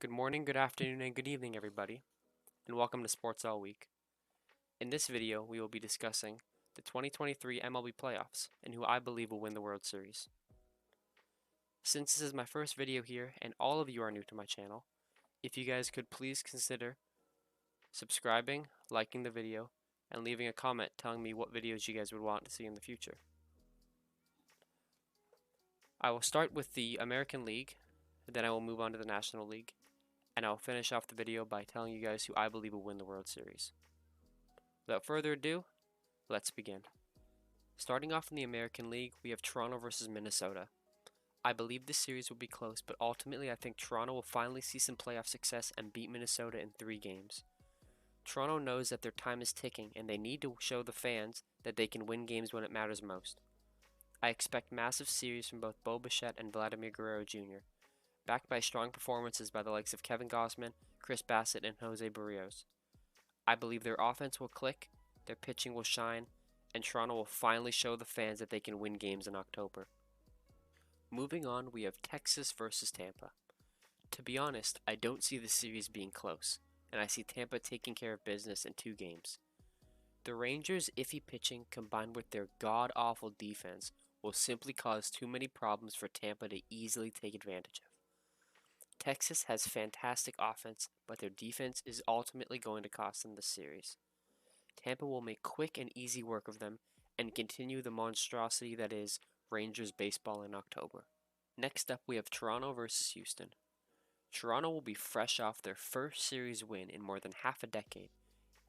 Good morning, good afternoon, and good evening, everybody, and welcome to Sports All Week. In this video, we will be discussing the 2023 MLB Playoffs and who I believe will win the World Series. Since this is my first video here and all of you are new to my channel, if you guys could please consider subscribing, liking the video, and leaving a comment telling me what videos you guys would want to see in the future. I will start with the American League, then I will move on to the National League, and I'll finish off the video by telling you guys who I believe will win the World Series. Without further ado, let's begin. Starting off in the American League, we have Toronto versus Minnesota. I believe this series will be close, but ultimately I think Toronto will finally see some playoff success and beat Minnesota in 3 games. Toronto knows that their time is ticking and they need to show the fans that they can win games when it matters most. I expect massive series from both Bo Bichette and Vladimir Guerrero Jr., backed by strong performances by the likes of Kevin Gausman, Chris Bassett, and Jose Barrios. I believe their offense will click, their pitching will shine, and Toronto will finally show the fans that they can win games in October. Moving on, we have Texas versus Tampa. To be honest, I don't see the series being close, and I see Tampa taking care of business in 2 games. The Rangers' iffy pitching combined with their god-awful defense will simply cause too many problems for Tampa to easily take advantage of. Texas has fantastic offense, but their defense is ultimately going to cost them the series. Tampa will make quick and easy work of them and continue the monstrosity that is Rangers baseball in October. Next up, we have Toronto versus Houston. Toronto will be fresh off their first series win in more than half a decade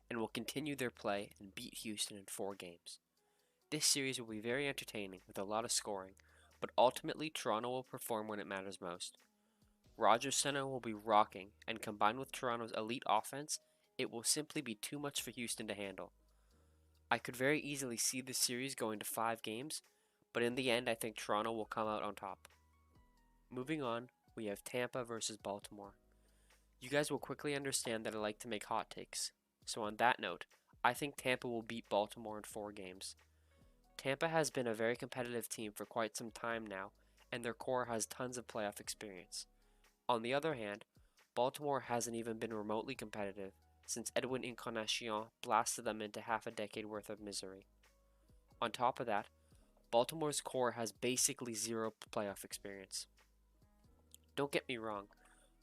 and will continue their play and beat Houston in 4 games. This series will be very entertaining with a lot of scoring, but ultimately Toronto will perform when it matters most. Rogers Center will be rocking, and combined with Toronto's elite offense, it will simply be too much for Houston to handle. I could very easily see this series going to 5 games, but in the end I think Toronto will come out on top. Moving on, we have Tampa versus Baltimore. You guys will quickly understand that I like to make hot takes, so on that note, I think Tampa will beat Baltimore in 4 games. Tampa has been a very competitive team for quite some time now, and their core has tons of playoff experience. On the other hand, Baltimore hasn't even been remotely competitive since Edwin Encarnacion blasted them into half a decade worth of misery. On top of that, Baltimore's core has basically 0 playoff experience. Don't get me wrong,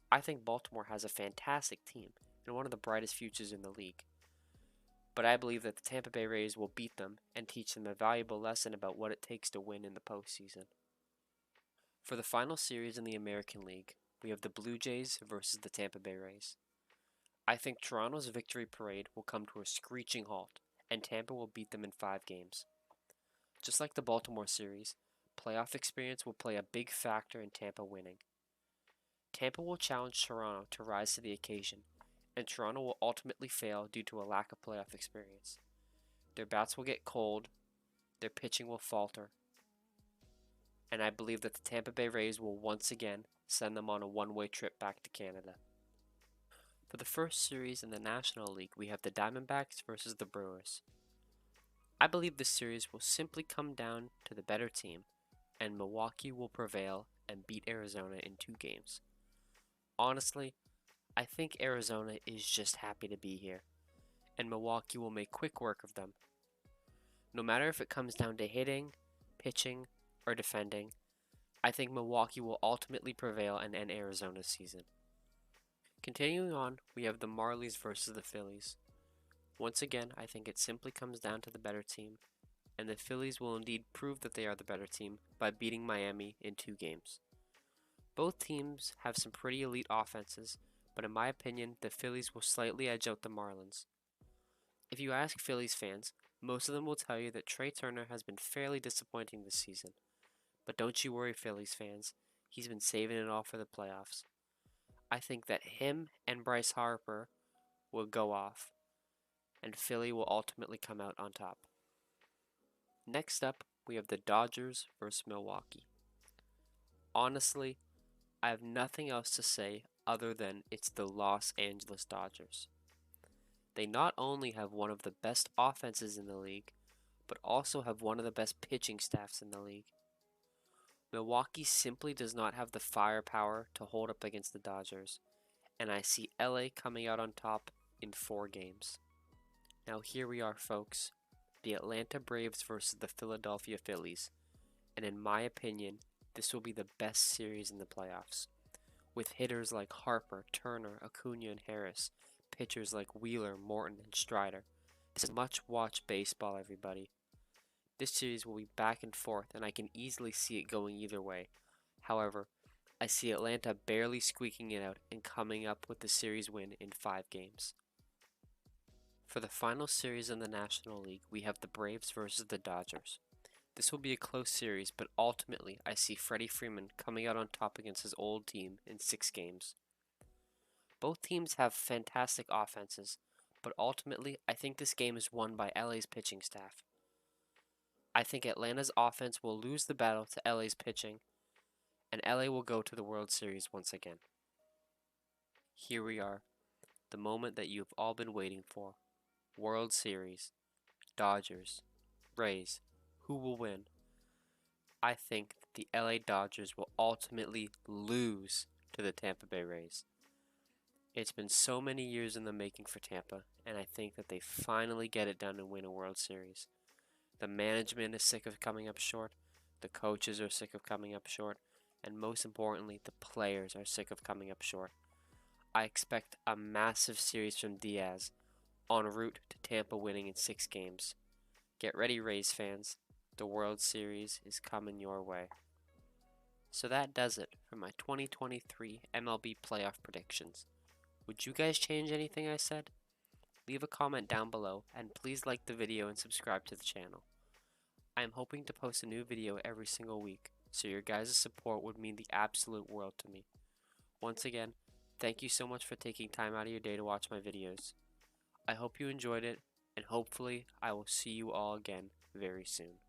I think Baltimore has a fantastic team and one of the brightest futures in the league. But I believe that the Tampa Bay Rays will beat them and teach them a valuable lesson about what it takes to win in the postseason. For the final series in the American League, we have the Blue Jays versus the Tampa Bay Rays. I think Toronto's victory parade will come to a screeching halt, and Tampa will beat them in 5 games. Just like the Baltimore series, playoff experience will play a big factor in Tampa winning. Tampa will challenge Toronto to rise to the occasion, and Toronto will ultimately fail due to a lack of playoff experience. Their bats will get cold, their pitching will falter, and I believe that the Tampa Bay Rays will once again send them on a one-way trip back to Canada. For the first series in the National League, we have the Diamondbacks versus the Brewers. I believe this series will simply come down to the better team, and Milwaukee will prevail and beat Arizona in 2 games. Honestly, I think Arizona is just happy to be here, and Milwaukee will make quick work of them. No matter if it comes down to hitting, pitching, or defending, I think Milwaukee will ultimately prevail and end Arizona's season. Continuing on, we have the Marlies versus the Phillies. Once again, I think it simply comes down to the better team, and the Phillies will indeed prove that they are the better team by beating Miami in 2 games. Both teams have some pretty elite offenses, but in my opinion, the Phillies will slightly edge out the Marlins. If you ask Phillies fans, most of them will tell you that Trey Turner has been fairly disappointing this season. But don't you worry, Phillies fans, he's been saving it all for the playoffs. I think that him and Bryce Harper will go off, and Philly will ultimately come out on top. Next up, we have the Dodgers versus Milwaukee. Honestly, I have nothing else to say other than it's the Los Angeles Dodgers. They not only have one of the best offenses in the league, but also have one of the best pitching staffs in the league. Milwaukee simply does not have the firepower to hold up against the Dodgers, and I see LA coming out on top in 4 games. Now here we are, folks, the Atlanta Braves versus the Philadelphia Phillies, and in my opinion, this will be the best series in the playoffs. With hitters like Harper, Turner, Acuna, and Harris, pitchers like Wheeler, Morton, and Strider. This is much-watched baseball, everybody. This series will be back and forth, and I can easily see it going either way. However, I see Atlanta barely squeaking it out and coming up with the series win in 5 games. For the final series in the National League, we have the Braves versus the Dodgers. This will be a close series, but ultimately I see Freddie Freeman coming out on top against his old team in 6 games. Both teams have fantastic offenses, but ultimately I think this game is won by LA's pitching staff. I think Atlanta's offense will lose the battle to LA's pitching, and LA will go to the World Series once again. Here we are, the moment that you've all been waiting for. World Series, Dodgers, Rays, who will win? I think that the LA Dodgers will ultimately lose to the Tampa Bay Rays. It's been so many years in the making for Tampa, and I think that they finally get it done and win a World Series. The management is sick of coming up short, the coaches are sick of coming up short, and most importantly, the players are sick of coming up short. I expect a massive series from Diaz, en route to Tampa winning in 6 games. Get ready, Rays fans. The World Series is coming your way. So that does it for my 2023 MLB Playoff Predictions. Would you guys change anything I said? Leave a comment down below, and please like the video and subscribe to the channel. I am hoping to post a new video every single week, so your guys' support would mean the absolute world to me. Once again, thank you so much for taking time out of your day to watch my videos. I hope you enjoyed it, and hopefully I will see you all again very soon.